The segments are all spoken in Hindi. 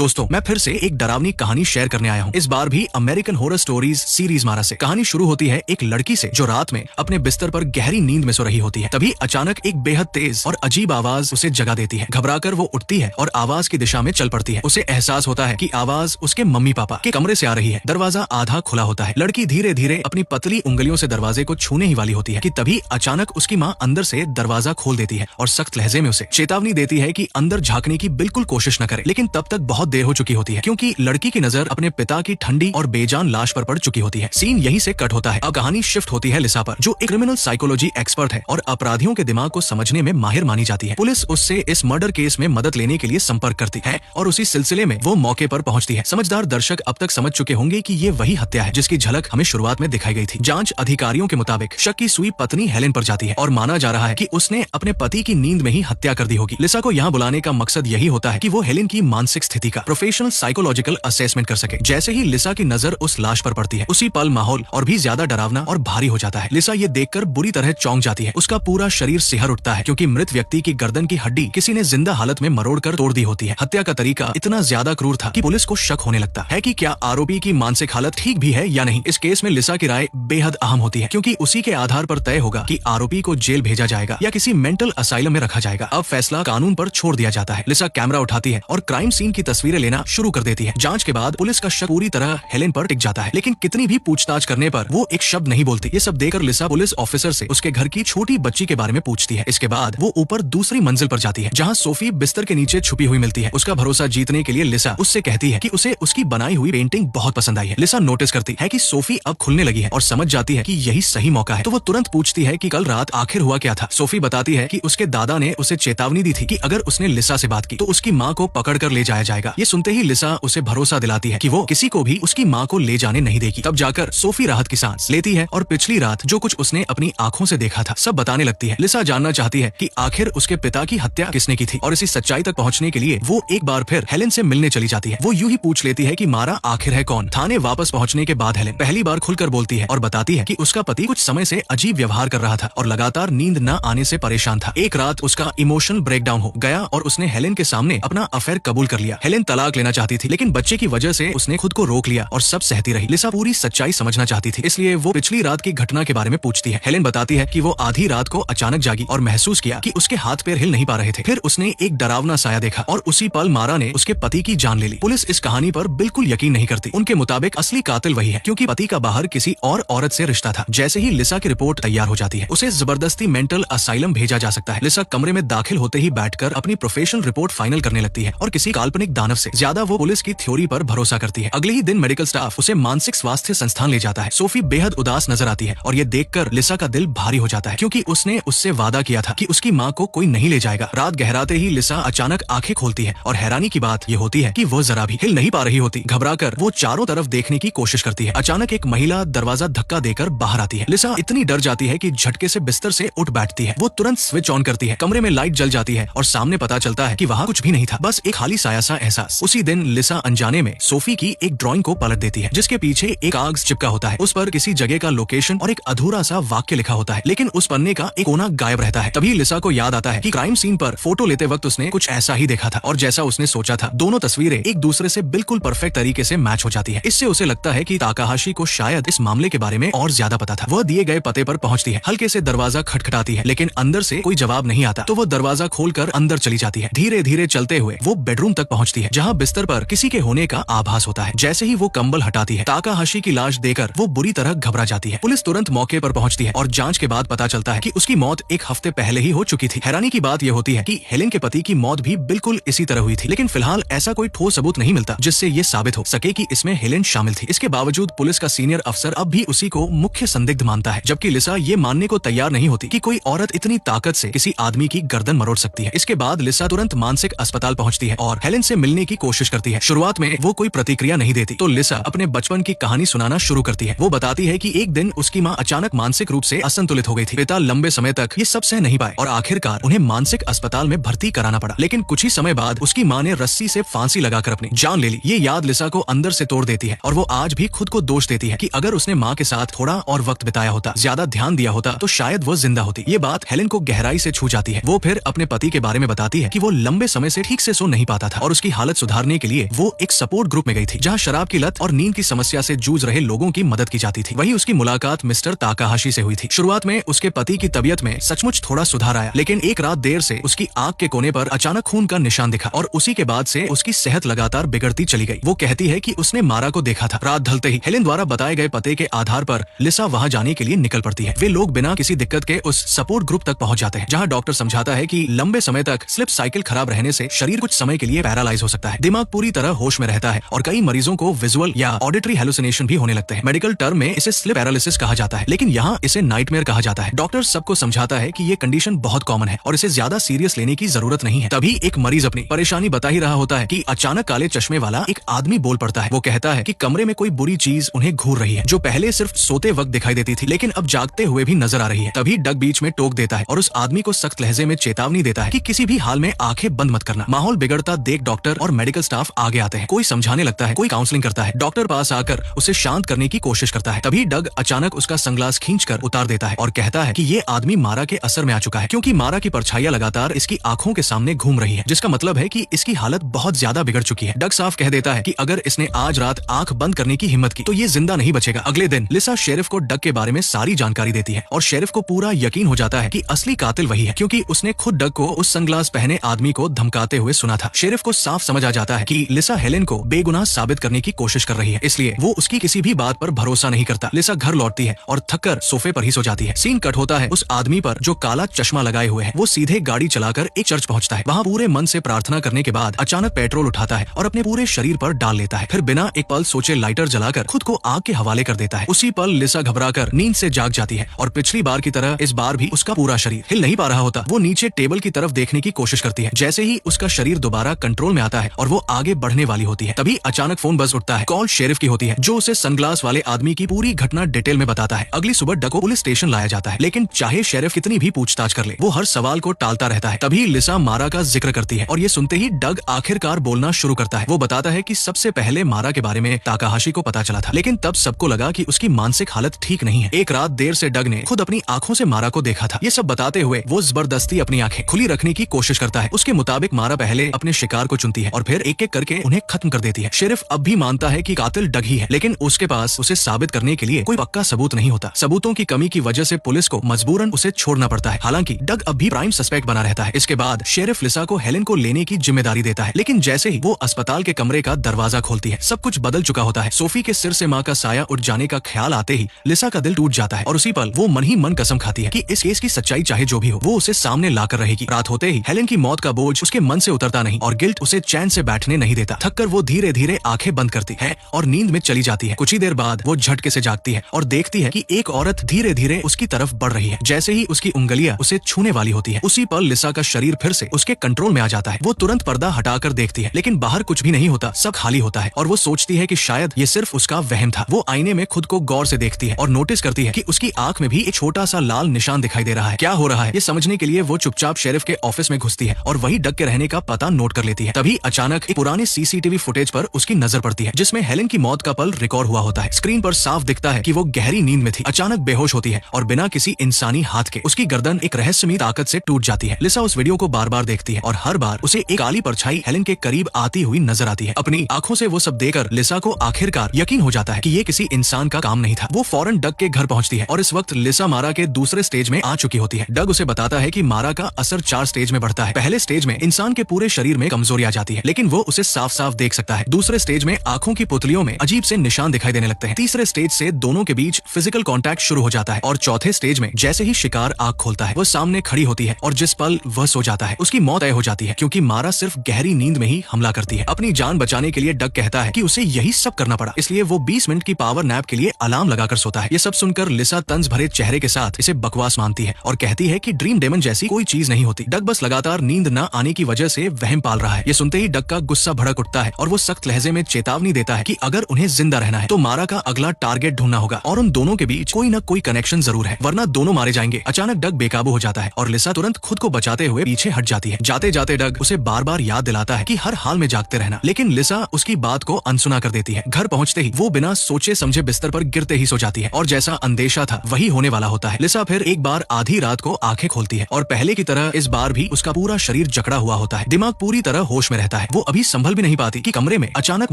दोस्तों, मैं फिर से एक डरावनी कहानी शेयर करने आया हूँ। इस बार भी अमेरिकन हॉरर स्टोरीज सीरीज मारा से। कहानी शुरू होती है एक लड़की से जो रात में अपने बिस्तर पर गहरी नींद में सो रही होती है। तभी अचानक एक बेहद तेज और अजीब आवाज उसे जगा देती है। घबराकर वो उठती है और आवाज की दिशा में चल पड़ती है। उसे एहसास होता है कि आवाज उसके मम्मी पापा के कमरे से आ रही है। दरवाजा आधा खुला होता है। लड़की धीरे धीरे अपनी पतली उंगलियों से दरवाजे को छूने ही वाली होती है कि तभी अचानक उसकी माँ अंदर से दरवाजा खोल देती है और सख्त लहजे में उसे चेतावनी देती है कि अंदर झांकने की बिल्कुल कोशिश न करे। लेकिन तब तक बहुत देर हो चुकी होती है क्योंकि लड़की की नजर अपने पिता की ठंडी और बेजान लाश पर पड़ चुकी होती है। सीन यहीं से कट होता है। अब कहानी शिफ्ट होती है लिसा पर, जो एक क्रिमिनल साइकोलॉजी एक्सपर्ट है और अपराधियों के दिमाग को समझने में माहिर मानी जाती है। पुलिस उससे इस मर्डर केस में मदद लेने के लिए संपर्क करती है और उसी सिलसिले में वो मौके पर पहुंचती है। समझदार दर्शक अब तक समझ चुके होंगे कि ये वही हत्या है जिसकी झलक हमें शुरुआत में दिखाई गई थी। जांच अधिकारियों के मुताबिक शक की सुई पत्नी हेलेन पर जाती है और माना जा रहा है कि उसने अपने पति की नींद में ही हत्या कर दी होगी। लिसा को यहाँ बुलाने का मकसद यही होता है कि वो हेलेन की मानसिक स्थिति का प्रोफेशनल साइकोलॉजिकल असेसमेंट कर सके। जैसे ही लिसा की नजर उस लाश पर पड़ती है, उसी पल माहौल और भी ज्यादा डरावना और भारी हो जाता है। लिसा ये देखकर बुरी तरह चौंक जाती है। उसका पूरा शरीर सिहर उठता है क्योंकि मृत व्यक्ति की गर्दन की हड्डी किसी ने जिंदा हालत में मरोड़कर तोड़ दी होती है। हत्या का तरीका इतना ज्यादा क्रूर था कि पुलिस को शक होने लगता है कि क्या आरोपी की मानसिक हालत ठीक भी है या नहीं। इस केस में लिसा की राय बेहद अहम होती है क्योंकि उसी के आधार पर तय होगा कि आरोपी को जेल भेजा जाएगा या किसी मेंटल असाइलम में रखा जाएगा। अब फैसला कानून पर छोड़ दिया जाता है। लिसा कैमरा उठाती है और क्राइम सीन की तस्वीरें लेना शुरू कर देती है। जांच के बाद पुलिस का शक पूरी तरह हेलेन पर टिक जाता है, लेकिन कितनी भी पूछताछ करने पर वो एक शब्द नहीं बोलती। ये सब देखकर लिसा पुलिस ऑफिसर से उसके घर की छोटी बच्ची के बारे में पूछती है। इसके बाद वो ऊपर दूसरी मंजिल पर जाती है जहाँ सोफी बिस्तर के नीचे छुपी हुई मिलती है। उसका भरोसा जीतने के लिए लिसा उससे कहती है कि उसे उसकी बनाई हुई पेंटिंग बहुत पसंद आई है। लिसा नोटिस करती है कि सोफी अब खुलने लगी है और समझ जाती है कि यही सही मौका है। तो वो तुरंत पूछती है कि कल रात आखिर हुआ क्या था। सोफी बताती है कि उसके दादा ने उसे चेतावनी दी थी कि अगर उसने लिसा से बात की तो उसकी माँ को पकड़ कर ले जाया जाएगा। ये सुनते ही लिसा उसे भरोसा दिलाती है कि वो किसी को भी उसकी माँ को ले जाने नहीं देगी। तब जाकर सोफी राहत की सांस लेती है और पिछली रात जो कुछ उसने अपनी आंखों से देखा था सब बताने लगती है। लिसा जानना चाहती है कि आखिर उसके पिता की हत्या किसने की थी और इसी सच्चाई तक पहुंचने के लिए वो एक बार फिर हेलेन से मिलने चली जाती है। वो यूं ही पूछ लेती है कि मारा आखिर है कौन। थाने वापस पहुंचने के बाद हेलेन पहली बार खुलकर बोलती है और बताती है कि उसका पति कुछ समय से अजीब व्यवहार कर रहा था और लगातार नींद न आने से परेशान था। एक रात उसका इमोशनल ब्रेकडाउन हो गया और उसने हेलेन के सामने अपना अफेयर कबूल कर लिया। हेलेन तलाक लेना चाहती थी लेकिन बच्चे की वजह से उसने खुद को रोक लिया और सब सहती रही। लिसा पूरी सच्चाई समझना चाहती थी, इसलिए वो पिछली रात की घटना के बारे में पूछती है। हेलेन बताती है कि वो आधी रात को अचानक जागी और महसूस किया कि उसके हाथ पैर हिल नहीं पा रहे थे। फिर उसने एक डरावना साया देखा और उसी पल मारा ने उसके पति की जान ले ली। पुलिस इस कहानी पर बिल्कुल यकीन नहीं करती। उनके मुताबिक असली कातिल वही है क्योंकि पति का बाहर किसी और औरत से रिश्ता था। जैसे ही लिसा की रिपोर्ट तैयार हो जाती है उसे जबरदस्ती मेंटल असाइलम भेजा जा सकता है। लिसा कमरे में दाखिल होते ही बैठकर अपनी प्रोफेशनल रिपोर्ट फाइनल करने लगती है और किसी काल्पनिक दानव से ज्यादा वो पुलिस की थ्योरी पर भरोसा करती है। अगले ही दिन मेडिकल स्टाफ उसे मानसिक स्वास्थ्य संस्थान ले जाता है। सोफी बेहद उदास नजर आती है और ये देखकर लिसा का दिल भारी हो जाता है क्योंकि उसने उससे वादा किया था कि उसकी माँ को कोई नहीं ले जाएगा। रात गहराते ही लिसा अचानक आंखें खोलती है और हैरानी की बात ये होती है कि वो जरा भी हिल नहीं पा रही होती। घबराकर वो चारों तरफ देखने की कोशिश करती है। अचानक एक महिला दरवाजा धक्का देकर बाहर आती है। लिसा इतनी डर जाती है कि झटके से बिस्तर से उठ बैठती है। वो तुरंत स्विच ऑन करती है। कमरे में लाइट जल जाती है और सामने पता चलता है कि वहाँ कुछ भी नहीं था, बस एक खाली साया सा एहसास। उसी दिन लिसा अनजाने में सोफी की एक ड्राइंग को पलट देती है जिसके पीछे एक कागज चिपका होता है। उस पर किसी जगह का लोकेशन और एक अधूरा सा वाक्य लिखा होता है, लेकिन उस पन्ने का एक कोना गायब रहता है। तभी लिसा को याद आता है कि क्राइम सीन पर फोटो लेते वक्त उसने कुछ ऐसा ही देखा था और जैसा उसने सोचा था। दोनों तस्वीरें एक दूसरे से बिल्कुल परफेक्ट तरीके से मैच हो जाती है। इससे उसे लगता है कि ताकाहाशी को शायद इस मामले के बारे में और ज्यादा पता था। वह दिए गए पते पर पहुंचती है। हल्के से दरवाजा खटखटाती है लेकिन अंदर से कोई जवाब नहीं आता, तो वो दरवाजा खोलकर अंदर चली जाती है। धीरे धीरे चलते हुए वो बेडरूम तक पहुंचती है जहाँ बिस्तर पर किसी के होने का आभास होता है। जैसे ही वो कंबल हटाती है ताकाहाशी की लाश देकर वो बुरी तरह घबरा जाती है। पुलिस तुरंत मौके पर पहुंचती है और जांच के बाद पता चलता है कि उसकी मौत एक हफ्ते पहले ही हो चुकी थी। हैरानी की बात यह होती है कि हेलेन के पति की मौत भी बिल्कुल इसी तरह हुई थी, लेकिन फिलहाल ऐसा कोई ठोस सबूत नहीं मिलता जिससे ये साबित हो सके कि इसमें हेलेन शामिल थी। इसके बावजूद पुलिस का सीनियर अफसर अब भी उसी को मुख्य संदिग्ध मानता है, जबकि लिसा ये मानने को तैयार नहीं होती कि कोई औरत इतनी ताकत से किसी आदमी की गर्दन मरोड़ सकती है। इसके बाद लिसा तुरंत मानसिक अस्पताल पहुंचती है और हेलेन से मिलने की कोशिश करती है। शुरुआत में वो कोई प्रतिक्रिया नहीं देती तो लिसा अपने बचपन की कहानी सुनाना शुरू करती है। वो बताती है कि एक दिन उसकी माँ अचानक मानसिक रूप से असंतुलित हो गई थी। पिता लंबे समय तक ये सब सह नहीं पाए और आखिरकार उन्हें मानसिक अस्पताल में भर्ती कराना पड़ा। लेकिन कुछ ही समय बाद उसकी माँ ने रस्सी से फांसी लगाकर अपनी जान ले ली। ये याद लिसा को अंदर से तोड़ देती है और वो आज भी खुद को दोष देती है कि अगर उसने माँ के साथ थोड़ा और वक्त बिताया होता, ज्यादा ध्यान दिया होता, तो शायद वो जिंदा होती। ये बात हेलेन को गहराई से छू जाती है। वो फिर अपने पति के बारे में बताती है कि वो लंबे समय से ठीक से सो नहीं पाता था और उसकी हालत हालत सुधारने के लिए वो एक सपोर्ट ग्रुप में गई थी, जहाँ शराब की लत और नींद की समस्या से जूझ रहे लोगों की मदद की जाती थी। वहीं उसकी मुलाकात मिस्टर ताकाहाशी से हुई थी। शुरुआत में उसके पति की तबीयत में सचमुच थोड़ा सुधार आया, लेकिन एक रात देर से उसकी आंख के कोने पर अचानक खून का निशान दिखा और उसी के बाद से उसकी सेहत लगातार बिगड़ती चली गई। वो कहती है कि उसने मारा को देखा था। रात ढलते ही हेलेन द्वारा बताए गए पते के आधार पर लिसा वहां जाने के लिए निकल पड़ती है। वे लोग बिना किसी दिक्कत के उस सपोर्ट ग्रुप तक पहुंच जाते हैं, जहां डॉक्टर समझाता है कि लंबे समय तक स्लिप साइकिल खराब रहने से शरीर कुछ समय के लिए पैरालाइज हो सकता है। दिमाग पूरी तरह होश में रहता है और कई मरीजों को विजुअल या ऑडिटरी हेलुसिनेशन भी होने लगते हैं। मेडिकल टर्म में इसे स्लिप पैरालिसिस कहा जाता है, लेकिन यहाँ इसे नाइटमेयर कहा जाता है। डॉक्टर सबको समझाता है कि ये कंडीशन बहुत कॉमन है और इसे ज्यादा सीरियस लेने की जरूरत नहीं है। तभी एक मरीज अपनी परेशानी बता ही रहा होता है कि अचानक काले चश्मे वाला एक आदमी बोल पड़ता है। वो कहता है कि कमरे में कोई बुरी चीज उन्हें घूर रही है, जो पहले सिर्फ सोते वक्त दिखाई देती थी लेकिन अब जागते हुए भी नजर आ रही है। तभी डग बीच में टोक देता है और उस आदमी को सख्त लहजे में चेतावनी देता है कि किसी भी हाल में आंखें बंद मत करना। माहौल बिगड़ता देख डॉक्टर और मेडिकल स्टाफ आगे आते हैं। कोई समझाने लगता है, कोई काउंसलिंग करता है। डॉक्टर पास आकर उसे शांत करने की कोशिश करता है। तभी डग अचानक उसका सनग्लास खींचकर उतार देता है और कहता है कि ये आदमी मारा के असर में आ चुका है, क्योंकि मारा की परछाइयां लगातार इसकी आंखों के सामने घूम रही है, जिसका मतलब है कि इसकी हालत बहुत ज्यादा बिगड़ चुकी है। डग साफ कह देता है कि अगर इसने आज रात आंख बंद करने की हिम्मत की तो ये जिंदा नहीं बचेगा। अगले दिन लिसा शेरिफ को डग के बारे में सारी जानकारी देती है और शेरिफ को पूरा यकीन हो जाता है कि असली कातिल वही है, क्योंकि उसने खुद डग को उस सनग्लास पहने आदमी को धमकाते हुए सुना था। शेरिफ को साफ समझ आ जाता है कि लिसा हेलेन को बेगुनाह साबित करने की कोशिश कर रही है, इसलिए वो उसकी किसी भी बात पर भरोसा नहीं करता। लिसा घर लौटती है और थककर सोफे पर ही सो जाती है। सीन कट होता है उस आदमी पर जो काला चश्मा लगाए हुए है। वो सीधे गाड़ी चलाकर एक चर्च पहुंचता है। वहाँ पूरे मन से प्रार्थना करने के बाद अचानक पेट्रोल उठाता है और अपने पूरे शरीर पर डाल लेता है। फिर बिना एक पल सोचे लाइटर जलाकर खुद को आग के हवाले कर देता है। उसी पल लिसा घबराकर नींद से जाग जाती है और पिछली बार की तरह इस बार भी उसका पूरा शरीर हिल नहीं पा रहा होता। वो नीचे टेबल की तरफ देखने की कोशिश करती है। जैसे ही उसका शरीर दोबारा कंट्रोल में आता है और वो आगे बढ़ने वाली होती है, तभी अचानक फोन बज उठता है। कॉल शेरिफ की होती है, जो उसे सनग्लास वाले आदमी की पूरी घटना डिटेल में बताता है। अगली सुबह डग को पुलिस स्टेशन लाया जाता है, लेकिन चाहे शेरिफ कितनी भी पूछताछ कर ले, वो हर सवाल को टालता रहता है। तभी लिसा मारा का जिक्र करती है और ये सुनते ही डग आखिरकार बोलना शुरू करता है। वो बताता है कि सबसे पहले मारा के बारे में ताकाहाशी को पता चला था, लेकिन तब सबको लगा कि उसकी मानसिक हालत ठीक नहीं है। एक रात देर से डग ने खुद अपनी आंखों से मारा को देखा था। ये सब बताते हुए वो जबरदस्ती अपनी आंखें खुली रखने की कोशिश करता है। उसके मुताबिक मारा पहले अपने शिकार को चुनती है और फिर एक एक करके उन्हें खत्म कर देती है। शेरिफ अब भी मानता है कि कातिल डग ही है, लेकिन उसके पास उसे साबित करने के लिए कोई पक्का सबूत नहीं होता। सबूतों की कमी की वजह से पुलिस को मजबूरन उसे छोड़ना पड़ता है। हालांकि डग अब भी प्राइम सस्पेक्ट बना रहता है। इसके बाद शेरिफ लिसा को हेलेन को लेने की जिम्मेदारी देता है, लेकिन जैसे ही वो अस्पताल के कमरे का दरवाजा खोलती है, सब कुछ बदल चुका होता है। सोफी के सिर से माँ का साया उठ जाने का ख्याल आते ही लिसा का दिल टूट जाता है और उसी पल वो मन ही मन कसम खाती है कि इस केस की सच्चाई चाहे जो भी हो, वो उसे सामने लाकर रहेगी। रात होते ही हेलेन की मौत का बोझ उसके मन से उतरता नहीं और गिल्ट उसे चैन से बैठने नहीं देता। थककर वो धीरे धीरे आंखें बंद करती है और नींद में चली जाती है। कुछ ही देर बाद वो झटके से जागती है और देखती है कि एक औरत धीरे धीरे उसकी तरफ बढ़ रही है। जैसे ही उसकी उंगलियां उसे छूने वाली होती है, उसी पल लिसा का शरीर फिर से उसके कंट्रोल में आ जाता है। वो तुरंत पर्दा हटाकर देखती है, लेकिन बाहर कुछ भी नहीं होता, सब खाली होता है और वो सोचती है कि शायद ये सिर्फ उसका वहम था। वो आईने में खुद को गौर से देखती है और नोटिस करती है कि उसकी आंख में भी एक छोटा सा लाल निशान दिखाई दे रहा है। क्या हो रहा है ये समझने के लिए वो चुपचाप शेरिफ के ऑफिस में घुसती है और वही डग के रहने का पता नोट कर लेती है। तभी अचानक एक पुराने सीसीटीवी फुटेज पर उसकी नजर पड़ती है, जिसमें हेलेन की मौत का पल रिकॉर्ड हुआ होता है। स्क्रीन पर साफ दिखता है कि वो गहरी नींद में थी, अचानक बेहोश होती है और बिना किसी इंसानी हाथ के उसकी गर्दन एक रहस्यमयी ताकत से टूट जाती है। लिसा उस वीडियो को बार बार देखती है और हर बार उसे एक काली परछाई हेलेन के करीब आती हुई नजर आती है। अपनी आंखों से वो सब देखकर लिसा को आखिरकार यकीन हो जाता है कि ये किसी इंसान का काम नहीं था। वो फौरन डग के घर पहुंचती है और इस वक्त लिसा मारा के दूसरे स्टेज में आ चुकी होती है। डग उसे बताता है कि मारा का असर 4 स्टेज में बढ़ता है। पहले स्टेज में इंसान के पूरे शरीर में कमजोरी आ जाती है, लेकिन वो उसे साफ साफ देख सकता है। दूसरे स्टेज में आंखों की पुतलियों में अजीब से निशान दिखाई देने लगते हैं। तीसरे स्टेज से दोनों के बीच फिजिकल कांटेक्ट शुरू हो जाता है और चौथे स्टेज में जैसे ही शिकार आंख खोलता है, वो सामने खड़ी होती है और जिस पल वह सो जाता है उसकी मौत तय हो जाती है, क्योंकि मारा सिर्फ गहरी नींद में ही हमला करती है। अपनी जान बचाने के लिए डग कहता है कि उसे यही सब करना पड़ा, इसलिए वो 20 मिनट की पावर नैप के लिए अलार्म लगाकर सोता है। ये सब सुनकर लिसा तंज भरे चेहरे के साथ इसे बकवास मानती है और कहती है कि ड्रीम डेमन जैसी कोई चीज नहीं होती। डग बस लगातार नींद न आने की वजह से वहम पाल रहा है। ये सुनते ही डग का गुस्सा भड़क उठता है और वो सख्त लहजे में चेतावनी देता है कि अगर उन्हें जिंदा रहना है तो मारा का अगला टारगेट ढूंढना होगा और उन दोनों के बीच कोई न कोई कनेक्शन जरूर है, वरना दोनों मारे जाएंगे। अचानक डग बेकाबू हो जाता है और लिसा तुरंत खुद को बचाते हुए पीछे हट जाती है। जाते जाते डग उसे बार बार याद दिलाता है कि हर हाल में जागते रहना, लेकिन लिसा उसकी बात को अनसुना कर देती है। घर पहुंचते ही वो बिना सोचे समझे बिस्तर पर गिरते ही सो जाती है और जैसा अंदेशा था वही होने वाला होता है। लिसा फिर एक बार आधी रात को आंखें खोलती है और पहले की तरह इस बार भी उसका पूरा शरीर जकड़ा हुआ होता है। दिमाग पूरी तरह होश में रहता है। जाता है। वो अभी संभल भी नहीं पाती कि कमरे में अचानक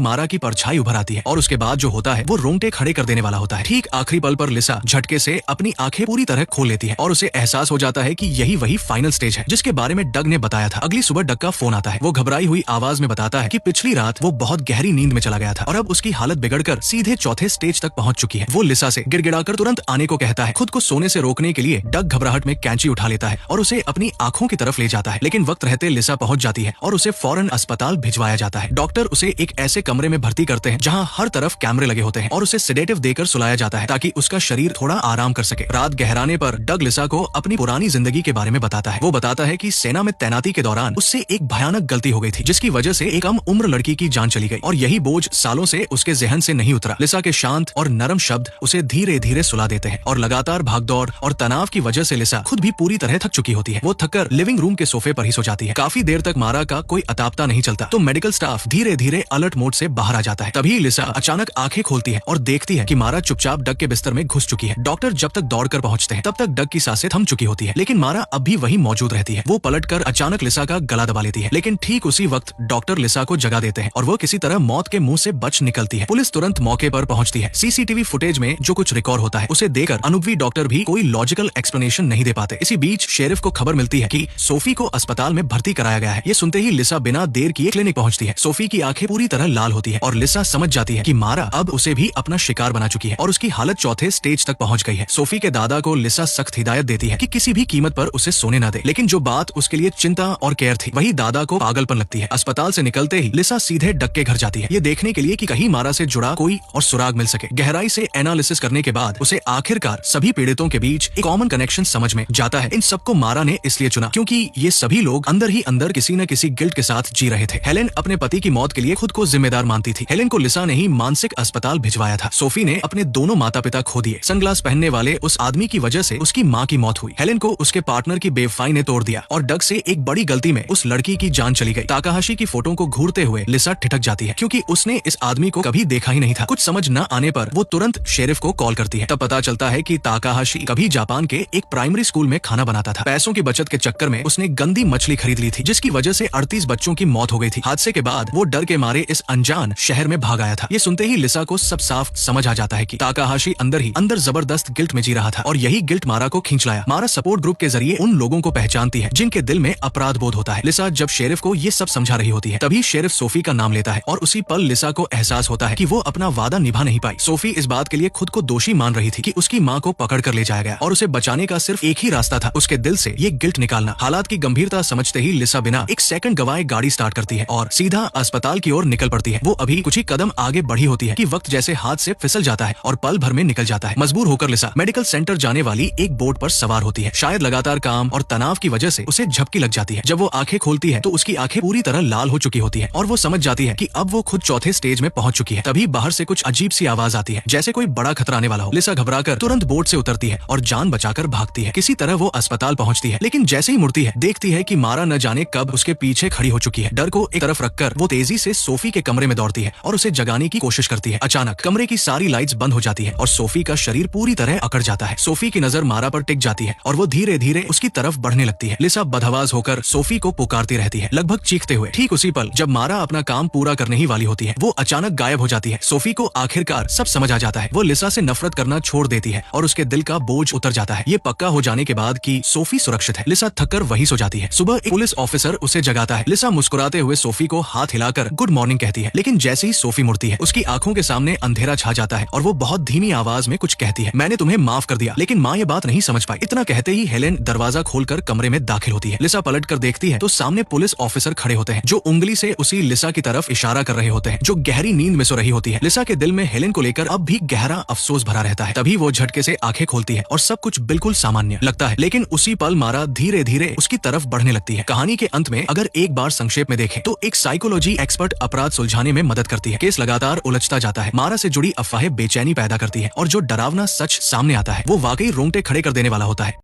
मारा की परछाई उभर आती है और उसके बाद जो होता है वो रोंगटे खड़े कर देने वाला होता है। ठीक आखिरी पल पर लिसा झटके से अपनी आंखें पूरी तरह खोल लेती है और उसे एहसास हो जाता है कि यही वही फाइनल स्टेज है जिसके बारे में डग ने बताया था। अगली सुबह डग का फोन आता है। वो घबराई हुई आवाज में बताता है कि पिछली रात वो बहुत गहरी नींद में चला गया था और अब उसकी हालत बिगड़कर सीधे चौथे स्टेज तक पहुंच चुकी है। वो लिसा से गिड़गिड़ाकर तुरंत आने को कहता है। खुद को सोने से रोकने के लिए डग घबराहट में कैंची उठा लेता है और उसे अपनी आंखों की तरफ ले जाता है, लेकिन वक्त रहते लिसा पहुंच जाती है और उसे फौरन अस्पताल भिजवाया जाता है। डॉक्टर उसे एक ऐसे कमरे में भर्ती करते हैं जहां हर तरफ कैमरे लगे होते हैं और उसे सेडेटिव देकर सुलाया जाता है ताकि उसका शरीर थोड़ा आराम कर सके। रात गहराने पर डग लिसा को अपनी पुरानी जिंदगी के बारे में बताता है। वो बताता है कि सेना में तैनाती के दौरान उससे एक भयानक गलती हो गई थी जिसकी वजह से एक कम उम्र लड़की की जान चली गई और यही बोझ सालों से उसके जहन से नहीं उतरा। लिसा के शांत और नरम शब्द उसे धीरे धीरे सुला देते हैं और लगातार भागदौड़ और तनाव की वजह से लिसा खुद भी पूरी तरह थक चुकी होती है। वो थककर लिविंग रूम के सोफे पर ही सो जाती है। काफी देर तक मारा का कोई अतापता नहीं चलता तो मेडिकल स्टाफ धीरे धीरे अलर्ट मोड से बाहर आ जाता है। तभी लिसा अचानक आंखें खोलती है और देखती है कि मारा चुपचाप डग के बिस्तर में घुस चुकी है। डॉक्टर जब तक दौड़कर पहुंचते हैं तब तक डग की सांसें थम चुकी होती है, लेकिन मारा अब भी वहीं मौजूद रहती है। वो पलटकर अचानक लिसा का गला दबा लेती है, लेकिन ठीक उसी वक्त डॉक्टर लिसा को जगा देते हैं और वो किसी तरह मौत के मुंह से बच निकलती है। पुलिस तुरंत मौके पर पहुंचती है। सीसीटीवी फुटेज में जो कुछ रिकॉर्ड होता है उसे देखकर अनुभवी डॉक्टर भी कोई लॉजिकल एक्सप्लेनेशन नहीं दे पाते। इसी बीच शेरिफ को खबर मिलती है कि सोफी को अस्पताल में भर्ती कराया गया है। ये सुनते ही लिसा बिना देर किए क्लिनिक पहुंचती है। सोफी की आंखें पूरी तरह लाल होती है और लिसा समझ जाती है कि मारा अब उसे भी अपना शिकार बना चुकी है और उसकी हालत चौथे स्टेज तक पहुंच गई है। सोफी के दादा को लिसा सख्त हिदायत देती है कि किसी भी कीमत पर उसे सोने न दे, लेकिन जो बात उसके लिए चिंता और केयर थी वही दादा को पागलपन लगती है। अस्पताल से निकलते ही लिसा सीधे डग के घर जाती है, ये देखने के लिए कि कहीं मारा से जुड़ा कोई और सुराग मिल सके। गहराई से एनालिसिस करने के बाद उसे आखिरकार सभी पीड़ितों के बीच एक कॉमन कनेक्शन समझ में जाता है। इन सबको मारा ने इसलिए चुना क्योंकि ये सभी लोग अंदर ही अंदर किसी न किसी गिल्ट के साथ जी रहे थे। हेलेन अपने पति की मौत के लिए खुद को जिम्मेदार मानती थी। हेलेन को लिसा ने ही मानसिक अस्पताल भिजवाया था। सोफी ने अपने दोनों माता पिता खो दिए। सनग्लास पहनने वाले उस आदमी की वजह से उसकी माँ की मौत हुई। हेलेन को उसके पार्टनर की बेवफाई ने तोड़ दिया और डग से एक बड़ी गलती में उस लड़की की जान चली गई। ताकाहाशी की फोटो को घूरते हुए लिसा ठिठक जाती है क्योंकि उसने इस आदमी को कभी देखा ही नहीं था। कुछ समझ न आने पर वो तुरंत शेरिफ को कॉल करती है। तब पता चलता है कि ताकाहाशी कभी जापान के एक प्राइमरी स्कूल में खाना बनाता था। पैसों की बचत के चक्कर में उसने गंदी मछली खरीद ली थी जिसकी वजह से 38 बच्चों की मौत हो गई थी। हादसे के बाद वो डर के मारे इस अनजान शहर में भाग आया था। ये सुनते ही लिसा को सब साफ समझ आ जाता है कि ताकाहाशी अंदर ही अंदर जबरदस्त गिल्ट में जी रहा था और यही गिल्ट मारा को खींच लाया। मारा सपोर्ट ग्रुप के जरिए उन लोगों को पहचानती है जिनके दिल में अपराध बोध होता है। लिसा जब शेरिफ को ये सब समझा रही होती है तभी शेरिफ सोफी का नाम लेता है और उसी पल लिसा को एहसास होता है कि वो अपना वादा निभा नहीं पाई। सोफी इस बात के लिए खुद को दोषी मान रही थी कि उसकी माँ को पकड़ कर ले जाया गया और उसे बचाने का सिर्फ एक ही रास्ता था, उसके दिल से ये गिल्ट निकालना। हालात की गंभीरता समझते ही लिसा बिना एक सेकंड गवाए गाड़ी स्टार्ट करती है और सीधा अस्पताल की ओर निकल पड़ती है। वो अभी कुछ ही कदम आगे बढ़ी होती है कि वक्त जैसे हाथ से फिसल जाता है और पल भर में निकल जाता है। मजबूर होकर लिसा मेडिकल सेंटर जाने वाली एक बोट पर सवार होती है। शायद लगातार काम और तनाव की वजह से उसे झपकी लग जाती है। जब वो आंखें खोलती है तो उसकी आंखें पूरी तरह लाल हो चुकी होती है और वो समझ जाती है कि अब वो खुद चौथे स्टेज में पहुंच चुकी है। तभी बाहर से कुछ अजीब सी आवाज आती है जैसे कोई बड़ा खतरा आने वाला हो। लिसा घबराकर तुरंत बोट से उतरती है और जान बचाकर भागती है। किसी तरह वो अस्पताल पहुंचती है, लेकिन जैसे ही मुड़ती है देखती है कि मारा न जाने कब उसके पीछे खड़ी हो चुकी है। डर को एक तरफ रखकर वो तेजी से सोफी के कमरे में दौड़ती है और उसे जगाने की कोशिश करती है। अचानक कमरे की सारी लाइट्स बंद हो जाती है और सोफी का शरीर पूरी तरह अकड़ जाता है। सोफी की नजर मारा पर टिक जाती है और वो धीरे धीरे उसकी तरफ बढ़ने लगती है। लिसा बदहवास होकर सोफी को पुकारती रहती है, लगभग चीखते हुए। ठीक उसी पल जब मारा अपना काम पूरा करने ही वाली होती है वो अचानक गायब हो जाती है। सोफी को आखिरकार सब समझ आ जाता है। वो लिसा से नफरत करना छोड़ देती है और उसके दिल का बोझ उतर जाता है। ये पक्का हो जाने के बाद कि सोफी सुरक्षित है, लिसा थककर वहीं सो जाती है। सुबह एक पुलिस ऑफिसर उसे जगाता है। लिसा मुस्कुराते हुए सोफी को हाथ हिलाकर गुड मॉर्निंग कहती है, लेकिन जैसे ही सोफी मुड़ती है उसकी आंखों के सामने अंधेरा छा जाता है और वो बहुत धीमी आवाज में कुछ कहती है, मैंने तुम्हें माफ कर दिया। लेकिन माँ ये बात नहीं समझ पाई। इतना कहते ही हेलेन दरवाजा खोलकर कमरे में दाखिल होती है। लिसा पलट कर देखती है तो सामने पुलिस ऑफिसर खड़े होते हैं जो उंगली से उसी लिसा की तरफ इशारा कर रहे होते हैं जो गहरी नींद में सो रही होती है। लिसा के दिल में हेलेन को लेकर अब भी गहरा अफसोस भरा रहता है। तभी वो झटके से आंखें खोलती है और सब कुछ बिल्कुल सामान्य लगता है, लेकिन उसी पल मारा धीरे धीरे उसकी तरफ बढ़ने लगती है। कहानी के अंत में अगर एक बार संक्षेप में देखें तो एक साइकोलॉजी एक्सपर्ट अपराध सुलझाने में मदद करती है। केस लगातार उलझता जाता है, मारा से जुड़ी अफवाहें बेचैनी पैदा करती है और जो डरावना सच सामने आता है वो वाकई रोंगटे खड़े कर देने वाला होता है।